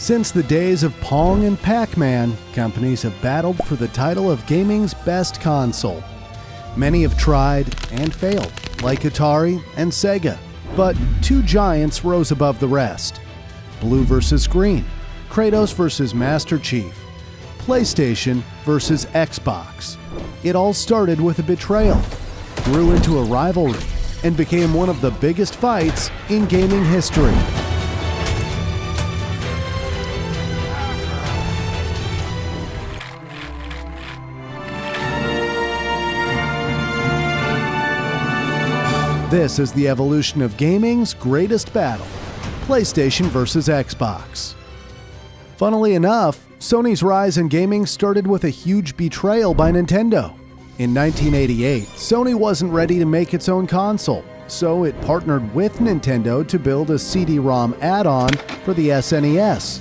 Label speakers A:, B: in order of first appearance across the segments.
A: Since the days of Pong and Pac-Man, companies have battled for the title of gaming's best console. Many have tried and failed, like Atari and Sega, but two giants rose above the rest. Blue versus Green, Kratos versus Master Chief, PlayStation versus Xbox. It all started with a betrayal, grew into a rivalry, and became one of the biggest fights in gaming history. This is the evolution of gaming's greatest battle, PlayStation versus Xbox. Funnily enough, Sony's rise in gaming started with a huge betrayal by Nintendo. In 1988, Sony wasn't ready to make its own console, so it partnered with Nintendo to build a CD-ROM add-on for the SNES.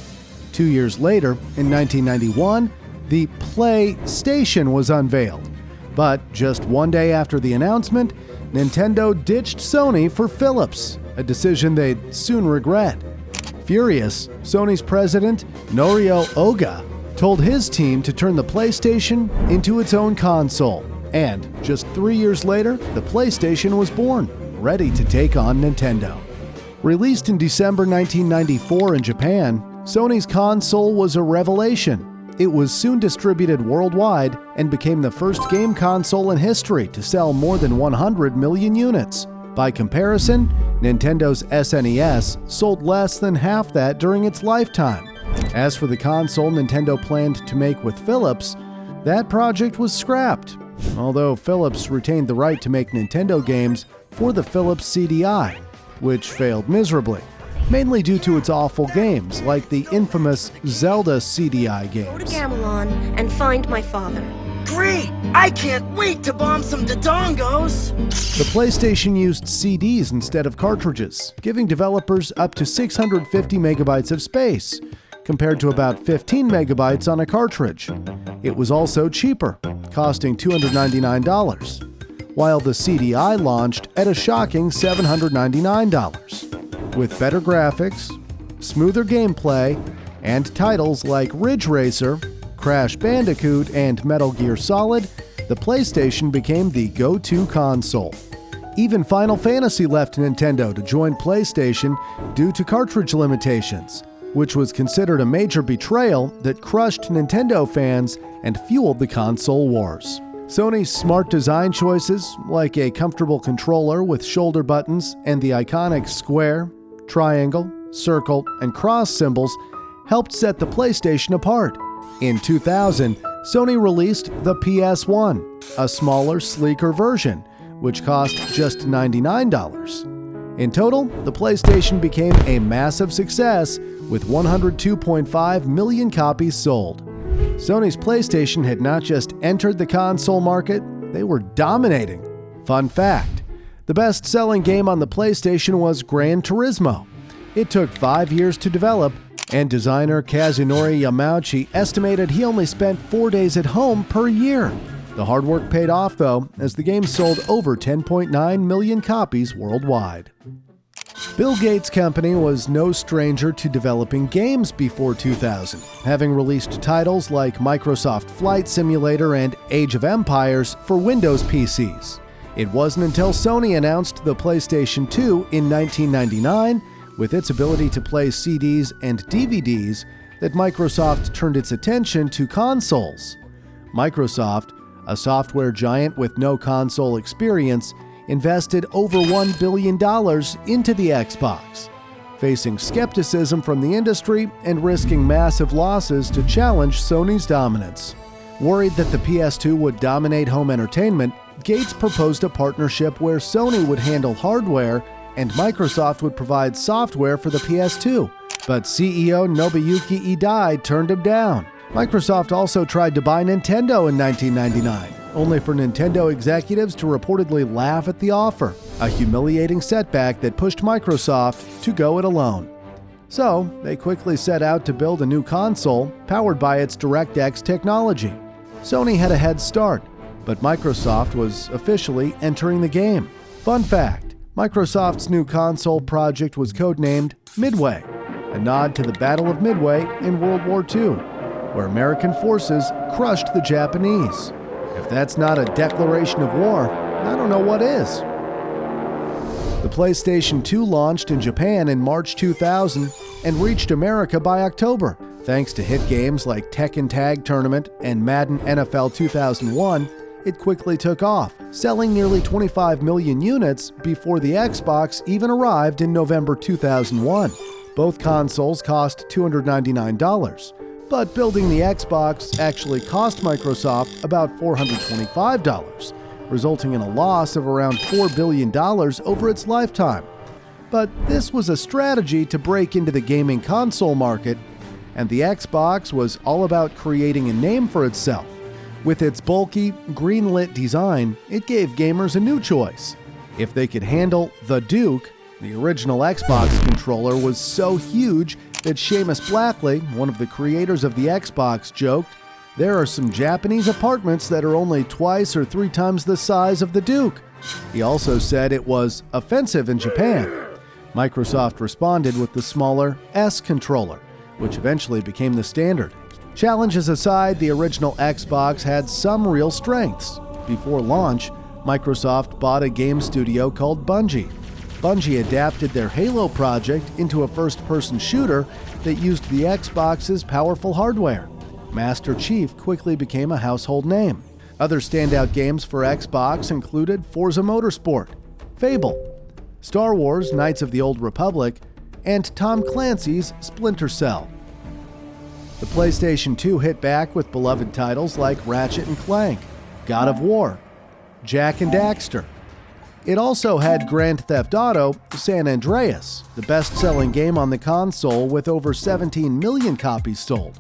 A: 2 years later, in 1991, the PlayStation was unveiled. But just one day after the announcement, Nintendo ditched Sony for Philips, a decision they'd soon regret. Furious, Sony's president, Norio Oga, told his team to turn the PlayStation into its own console. And just 3 years later, the PlayStation was born, ready to take on Nintendo. Released in December 1994 in Japan, Sony's console was a revelation. It was soon distributed worldwide and became the first game console in history to sell more than 100 million units. By comparison, Nintendo's SNES sold less than half that during its lifetime. As for the console Nintendo planned to make with Philips, that project was scrapped, although Philips retained the right to make Nintendo games for the Philips CDI, which failed miserably, mainly due to its awful games, like the infamous Zelda CDI games.
B: Go to Gamelon and find my father.
C: Great! I can't wait to bomb some Dodongos!
A: The PlayStation used CDs instead of cartridges, giving developers up to 650 megabytes of space, compared to about 15 megabytes on a cartridge. It was also cheaper, costing $299, while the CDI launched at a shocking $799. With better graphics, smoother gameplay, and titles like Ridge Racer, Crash Bandicoot, and Metal Gear Solid, the PlayStation became the go-to console. Even Final Fantasy left Nintendo to join PlayStation due to cartridge limitations, which was considered a major betrayal that crushed Nintendo fans and fueled the console wars. Sony's smart design choices, like a comfortable controller with shoulder buttons and the iconic square, triangle, circle, and cross symbols, helped set the PlayStation apart. In 2000, Sony released the PS1, a smaller, sleeker version, which cost just $99. In total, the PlayStation became a massive success with 102.5 million copies sold. Sony's PlayStation had not just entered the console market, they were dominating. Fun fact, the best-selling game on the PlayStation was Gran Turismo. It took 5 years to develop, and designer Kazunori Yamauchi estimated he only spent 4 days at home per year. The hard work paid off, though, as the game sold over 10.9 million copies worldwide. Bill Gates' company was no stranger to developing games before 2000, having released titles like Microsoft Flight Simulator and Age of Empires for Windows PCs. It wasn't until Sony announced the PlayStation 2 in 1999, with its ability to play CDs and DVDs, that Microsoft turned its attention to consoles. Microsoft, a software giant with no console experience, invested over $1 billion into the Xbox, facing skepticism from the industry and risking massive losses to challenge Sony's dominance. Worried that the PS2 would dominate home entertainment, Gates proposed a partnership where Sony would handle hardware and Microsoft would provide software for the PS2, but CEO Nobuyuki Idai turned him down. Microsoft also tried to buy Nintendo in 1999, only for Nintendo executives to reportedly laugh at the offer, a humiliating setback that pushed Microsoft to go it alone. So, they quickly set out to build a new console powered by its DirectX technology. Sony had a head start, but Microsoft was officially entering the game. Fun fact, Microsoft's new console project was codenamed Midway. a nod to the Battle of Midway in World War II, where American forces crushed the Japanese. If that's not a declaration of war, I don't know what is. The PlayStation 2 launched in Japan in March 2000 and reached America by October. Thanks to hit games like Tekken Tag Tournament and Madden NFL 2001, it quickly took off, selling nearly 25 million units before the Xbox even arrived in November 2001. Both consoles cost $299, but building the Xbox actually cost Microsoft about $425, resulting in a loss of around $4 billion over its lifetime. But this was a strategy to break into the gaming console market, and the Xbox was all about creating a name for itself. With its bulky, green-lit design, it gave gamers a new choice. If they could handle the Duke, the original Xbox controller was so huge that Seamus Blackley, one of the creators of the Xbox, joked, "There are some Japanese apartments that are only twice or 3 times the size of the Duke." He also said it was offensive in Japan. Microsoft responded with the smaller S controller, which eventually became the standard. Challenges aside, the original Xbox had some real strengths. Before launch, Microsoft bought a game studio called Bungie. Bungie adapted their Halo project into a first-person shooter that used the Xbox's powerful hardware. Master Chief quickly became a household name. Other standout games for Xbox included Forza Motorsport, Fable, Star Wars: Knights of the Old Republic, and Tom Clancy's Splinter Cell. The PlayStation 2 hit back with beloved titles like Ratchet & Clank, God of War, Jak and Daxter. It also had Grand Theft Auto: San Andreas, the best-selling game on the console with over 17 million copies sold.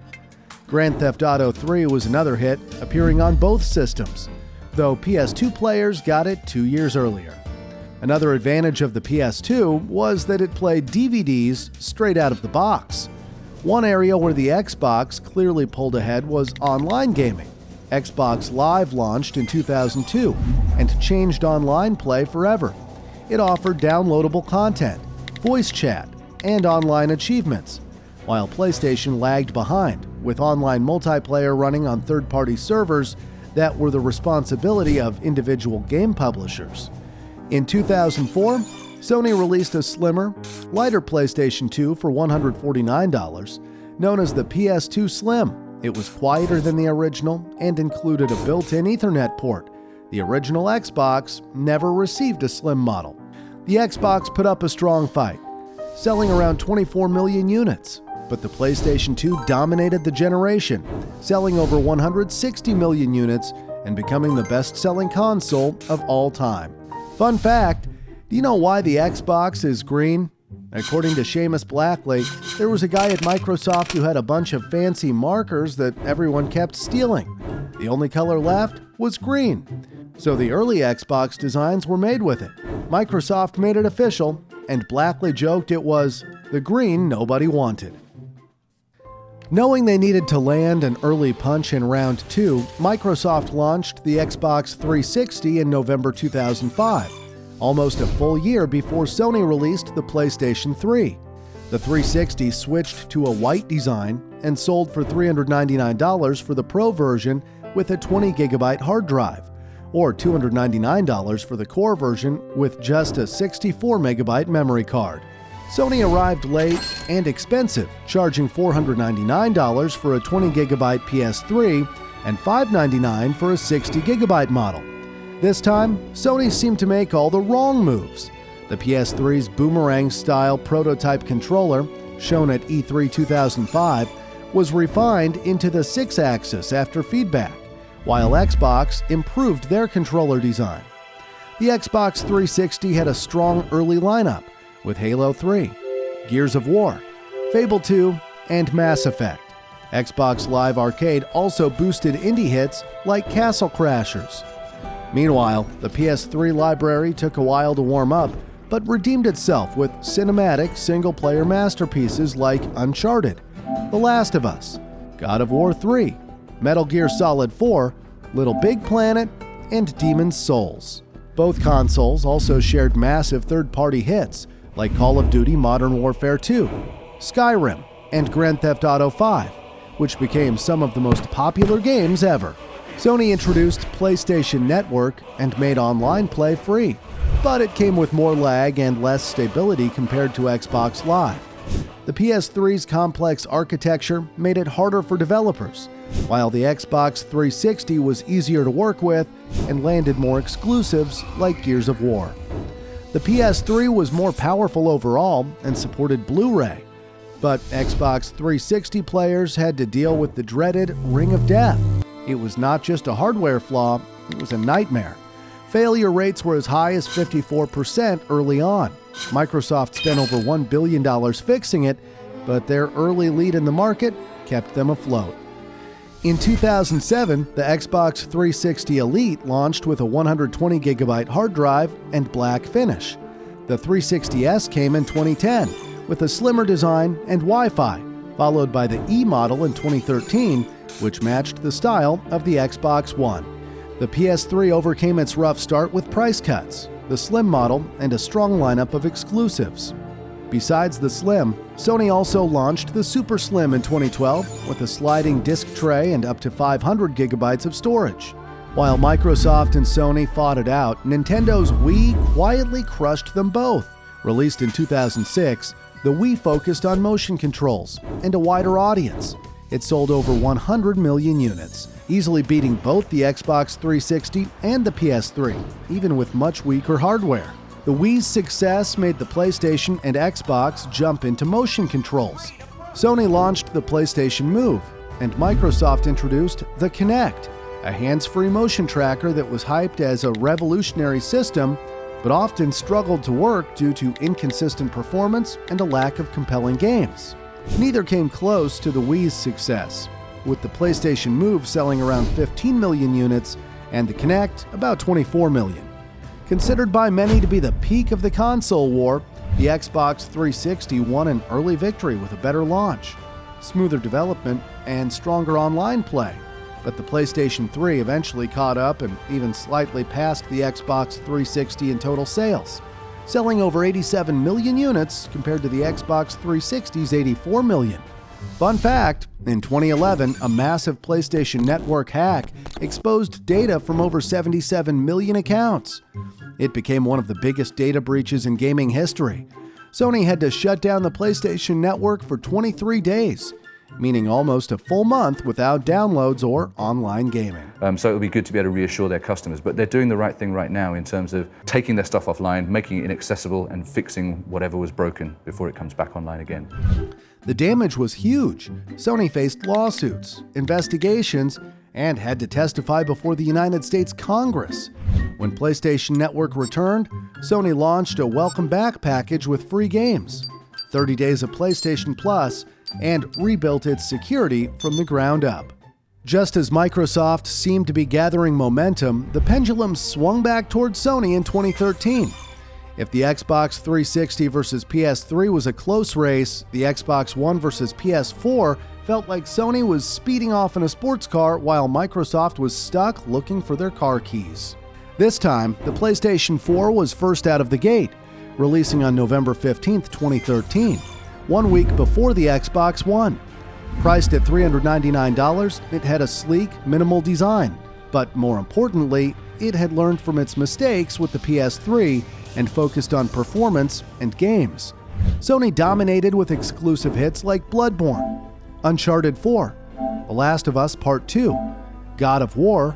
A: Grand Theft Auto 3 was another hit, appearing on both systems, though PS2 players got it 2 years earlier. Another advantage of the PS2 was that it played DVDs straight out of the box. One area where the Xbox clearly pulled ahead was online gaming. Xbox Live launched in 2002 and changed online play forever. It offered downloadable content, voice chat, and online achievements, while PlayStation lagged behind, with online multiplayer running on third-party servers that were the responsibility of individual game publishers. In 2004, Sony released a slimmer, lighter PlayStation 2 for $149, known as the PS2 Slim. It was quieter than the original and included a built-in Ethernet port. The original Xbox never received a Slim model. The Xbox put up a strong fight, selling around 24 million units, but the PlayStation 2 dominated the generation, selling over 160 million units and becoming the best-selling console of all time. Fun fact, do you know why the Xbox is green? According to Seamus Blackley, there was a guy at Microsoft who had a bunch of fancy markers that everyone kept stealing. The only color left was green. So the early Xbox designs were made with it. Microsoft made it official, and Blackley joked it was the green nobody wanted. Knowing they needed to land an early punch in round 2, Microsoft launched the Xbox 360 in November 2005. Almost a full year before Sony released the PlayStation 3. The 360 switched to a white design and sold for $399 for the Pro version with a 20GB hard drive, or $299 for the Core version with just a 64MB memory card. Sony arrived late and expensive, charging $499 for a 20GB PS3 and $599 for a 60GB model. This time, Sony seemed to make all the wrong moves. The PS3's boomerang-style prototype controller, shown at E3 2005, was refined into the 6-axis after feedback, while Xbox improved their controller design. The Xbox 360 had a strong early lineup, with Halo 3, Gears of War, Fable 2, and Mass Effect. Xbox Live Arcade also boosted indie hits like Castle Crashers. Meanwhile, the PS3 library took a while to warm up, but redeemed itself with cinematic single-player masterpieces like Uncharted, The Last of Us, God of War 3, Metal Gear Solid 4, Little Big Planet, and Demon's Souls. Both consoles also shared massive third-party hits like Call of Duty Modern Warfare 2, Skyrim, and Grand Theft Auto 5, which became some of the most popular games ever. Sony introduced PlayStation Network and made online play free, but it came with more lag and less stability compared to Xbox Live. The PS3's complex architecture made it harder for developers, while the Xbox 360 was easier to work with and landed more exclusives like Gears of War. The PS3 was more powerful overall and supported Blu-ray, but Xbox 360 players had to deal with the dreaded Ring of Death. It was not just a hardware flaw, it was a nightmare. Failure rates were as high as 54% early on. Microsoft spent over $1 billion fixing it, but their early lead in the market kept them afloat. In 2007, the Xbox 360 Elite launched with a 120GB hard drive and black finish. The 360S came in 2010 with a slimmer design and Wi-Fi, followed by the E model in 2013, which matched the style of the Xbox One. The PS3 overcame its rough start with price cuts, the Slim model, and a strong lineup of exclusives. Besides the Slim, Sony also launched the Super Slim in 2012 with a sliding disc tray and up to 500 gigabytes of storage. While Microsoft and Sony fought it out, Nintendo's Wii quietly crushed them both. Released in 2006, the Wii focused on motion controls and a wider audience. It sold over 100 million units, easily beating both the Xbox 360 and the PS3, even with much weaker hardware. The Wii's success made the PlayStation and Xbox jump into motion controls. Sony launched the PlayStation Move, and Microsoft introduced the Kinect, a hands-free motion tracker that was hyped as a revolutionary system, but often struggled to work due to inconsistent performance and a lack of compelling games. Neither came close to the Wii's success, with the PlayStation Move selling around 15 million units and the Kinect about 24 million. Considered by many to be the peak of the console war, the Xbox 360 won an early victory with a better launch, smoother development, and stronger online play. But the PlayStation 3 eventually caught up and even slightly passed the Xbox 360 in total sales, selling over 87 million units compared to the Xbox 360's 84 million. Fun fact, in 2011, a massive PlayStation Network hack exposed data from over 77 million accounts. It became one of the biggest data breaches in gaming history. Sony had to shut down the PlayStation Network for 23 days, meaning almost a full month without downloads or online gaming.
D: So it would be good to be able to reassure their customers, but they're doing the right thing right now in terms of taking their stuff offline, making it inaccessible, and fixing whatever was broken before it comes back online again.
A: The damage was huge. Sony faced lawsuits, investigations, and had to testify before the United States Congress. When PlayStation Network returned, Sony launched a welcome back package with free games, 30 days of PlayStation Plus, and rebuilt its security from the ground up. Just as Microsoft seemed to be gathering momentum, the pendulum swung back towards Sony in 2013. If the Xbox 360 versus PS3 was a close race, the Xbox One versus PS4 felt like Sony was speeding off in a sports car while Microsoft was stuck looking for their car keys. This time, the PlayStation 4 was first out of the gate, releasing on November 15, 2013, 1 week before the Xbox One. Priced at $399, it had a sleek, minimal design, but more importantly, it had learned from its mistakes with the PS3 and focused on performance and games. Sony dominated with exclusive hits like Bloodborne, Uncharted 4, The Last of Us Part 2, God of War,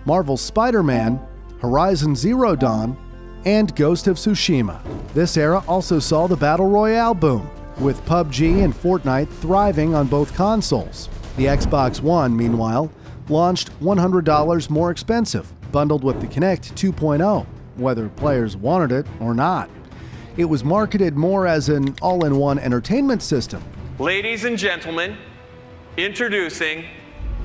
A: Marvel's Spider-Man, Horizon Zero Dawn, and Ghost of Tsushima. This era also saw the Battle Royale boom, with PUBG and Fortnite thriving on both consoles. The Xbox One, meanwhile, launched $100 more expensive, bundled with the Kinect 2.0, whether players wanted it or not. It was marketed more as an all-in-one entertainment system.
E: Ladies and gentlemen, introducing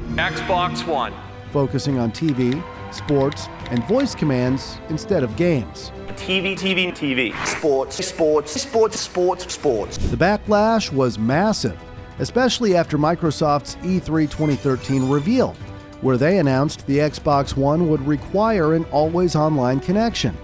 E: Xbox One.
A: Focusing on TV, sports, and voice commands instead of games.
E: TV.
C: Sports.
A: The backlash was massive, especially after Microsoft's E3 2013 reveal, where they announced the Xbox One would require an always online connection,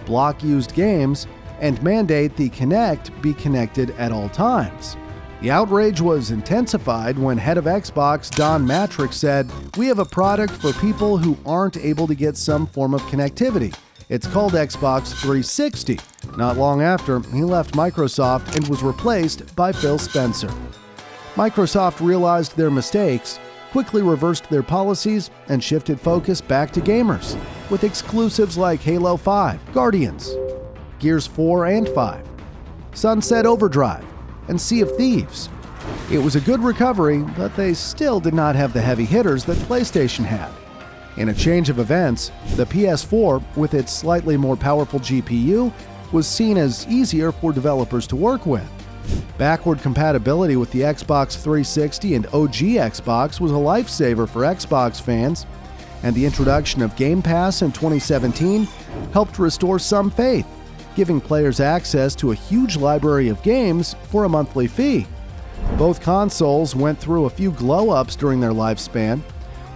A: block used games, and mandate the Kinect be connected at all times. The outrage was intensified when head of Xbox Don Matrix said, "We have a product for people who aren't able to get some form of connectivity. It's called Xbox 360. Not long after, he left Microsoft and was replaced by Phil Spencer. Microsoft realized their mistakes, quickly reversed their policies, and shifted focus back to gamers, with exclusives like Halo 5, Guardians, Gears 4 and 5, Sunset Overdrive, and Sea of Thieves. It was a good recovery, but they still did not have the heavy hitters that PlayStation had. In a change of events, the PS4, with its slightly more powerful GPU, was seen as easier for developers to work with. Backward compatibility with the Xbox 360 and OG Xbox was a lifesaver for Xbox fans, and the introduction of Game Pass in 2017 helped restore some faith, giving players access to a huge library of games for a monthly fee. Both consoles went through a few glow-ups during their lifespan,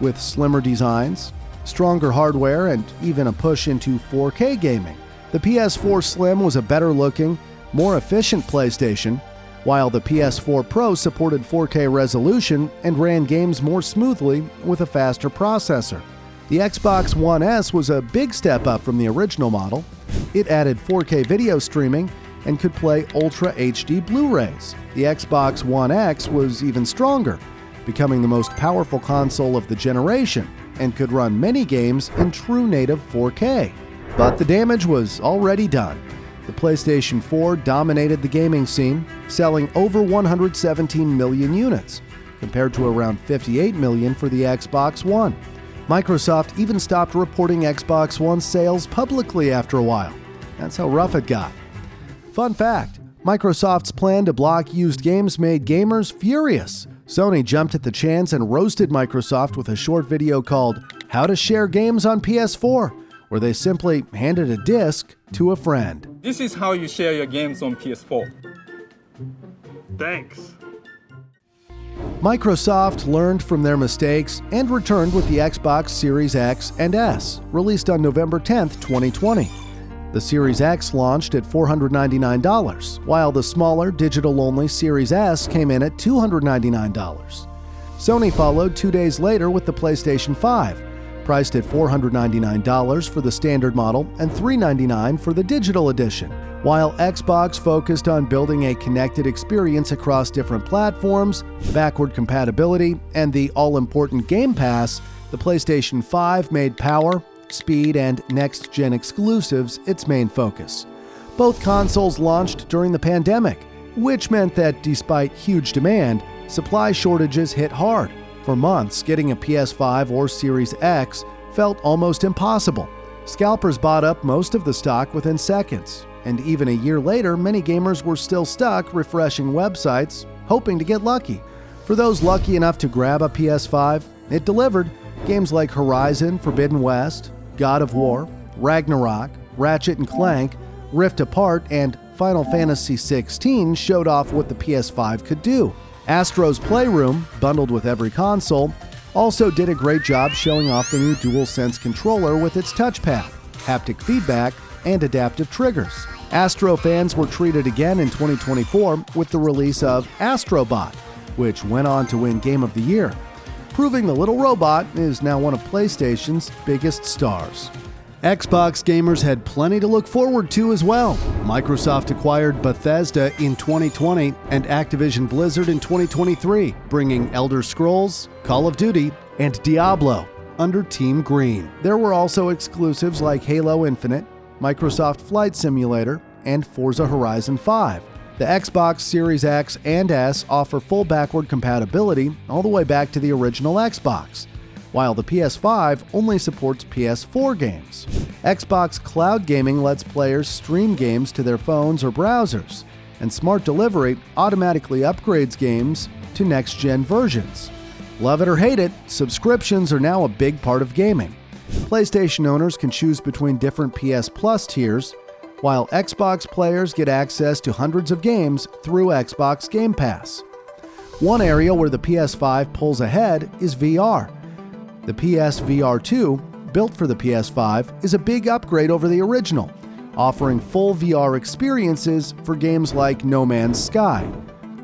A: with slimmer designs, stronger hardware, and even a push into 4K gaming. The PS4 Slim was a better-looking, more efficient PlayStation, while the PS4 Pro supported 4K resolution and ran games more smoothly with a faster processor. The Xbox One S was a big step up from the original model. It added 4K video streaming and could play Ultra HD Blu-rays. The Xbox One X was even stronger, becoming the most powerful console of the generation and could run many games in true native 4K. But the damage was already done. The PlayStation 4 dominated the gaming scene, selling over 117 million units, compared to around 58 million for the Xbox One. Microsoft even stopped reporting Xbox One sales publicly after a while. That's how rough it got. Fun fact, Microsoft's plan to block used games made gamers furious. Sony jumped at the chance and roasted Microsoft with a short video called How to Share Games on PS4, where they simply handed a disc to a friend.
F: This is how you share your games on PS4.
E: Thanks.
A: Microsoft learned from their mistakes and returned with the Xbox Series X and S, released on November 10, 2020. The Series X launched at $499, while the smaller, digital-only Series S came in at $299. Sony followed 2 days later with the PlayStation 5, priced at $499 for the standard model and $399 for the digital edition. While Xbox focused on building a connected experience across different platforms, backward compatibility, and the all-important Game Pass, the PlayStation 5 made power, speed, and next-gen exclusives its main focus. Both consoles launched during the pandemic, which meant that despite huge demand, supply shortages hit hard. For months, getting a PS5 or Series X felt almost impossible. Scalpers bought up most of the stock within seconds, and even a year later, many gamers were still stuck refreshing websites, hoping to get lucky. For those lucky enough to grab a PS5, it delivered. Games like Horizon Forbidden West, God of War, Ragnarok, Ratchet & Clank, Rift Apart, and Final Fantasy XVI showed off what the PS5 could do. Astro's Playroom, bundled with every console, also did a great job showing off the new DualSense controller with its touchpad, haptic feedback, and adaptive triggers. Astro fans were treated again in 2024 with the release of Astro Bot, which went on to win Game of the Year, proving the little robot is now one of PlayStation's biggest stars. Xbox gamers had plenty to look forward to as well. Microsoft acquired Bethesda in 2020 and Activision Blizzard in 2023, bringing Elder Scrolls, Call of Duty, and Diablo under Team Green. There were also exclusives like Halo Infinite, Microsoft Flight Simulator, and Forza Horizon 5. The Xbox Series X and S offer full backward compatibility all the way back to the original Xbox, while the PS5 only supports PS4 games. Xbox Cloud Gaming lets players stream games to their phones or browsers, and Smart Delivery automatically upgrades games to next-gen versions. Love it or hate it, subscriptions are now a big part of gaming. PlayStation owners can choose between different PS Plus tiers, while Xbox players get access to hundreds of games through Xbox Game Pass. One area where the PS5 pulls ahead is VR. The PSVR 2, built for the PS5, is a big upgrade over the original, offering full VR experiences for games like No Man's Sky.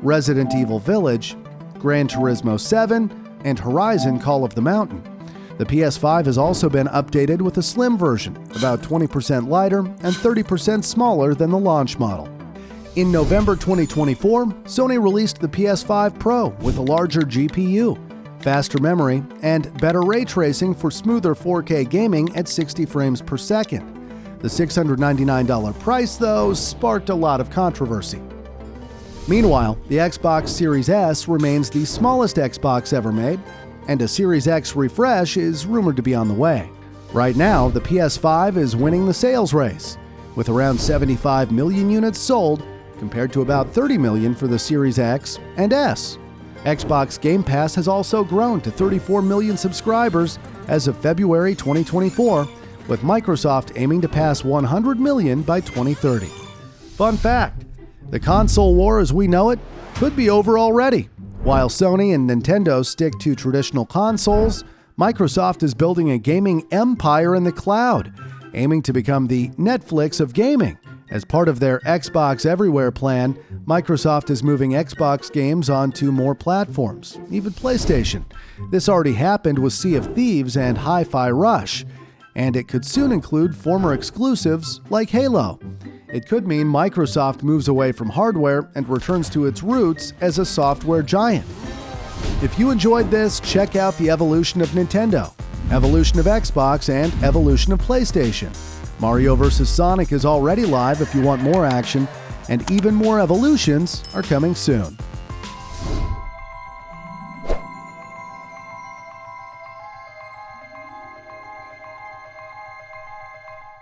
A: Resident Evil Village, Gran Turismo 7, and Horizon Call of the Mountain. The PS5 has also been updated with a slim version, about 20% lighter and 30% smaller than the launch model. In November 2024, Sony released the PS5 Pro with a larger GPU, faster memory, and better ray tracing for smoother 4K gaming at 60 frames per second. The $699 price, though, sparked a lot of controversy. Meanwhile, the Xbox Series S remains the smallest Xbox ever made, and a Series X refresh is rumored to be on the way. Right now, the PS5 is winning the sales race, with around 75 million units sold, compared to about 30 million for the Series X and S. Xbox Game Pass has also grown to 34 million subscribers as of February 2024, with Microsoft aiming to pass 100 million by 2030. Fun fact: the console war as we know it could be over already. While Sony and Nintendo stick to traditional consoles, Microsoft is building a gaming empire in the cloud, aiming to become the Netflix of gaming. As part of their Xbox Everywhere plan, Microsoft is moving Xbox games onto more platforms, even PlayStation. This already happened with Sea of Thieves and Hi-Fi Rush, and it could soon include former exclusives like Halo. It could mean Microsoft moves away from hardware and returns to its roots as a software giant. If you enjoyed this, check out the evolution of Nintendo, evolution of Xbox, and evolution of PlayStation. Mario vs. Sonic is already live if you want more action, and even more evolutions are coming soon.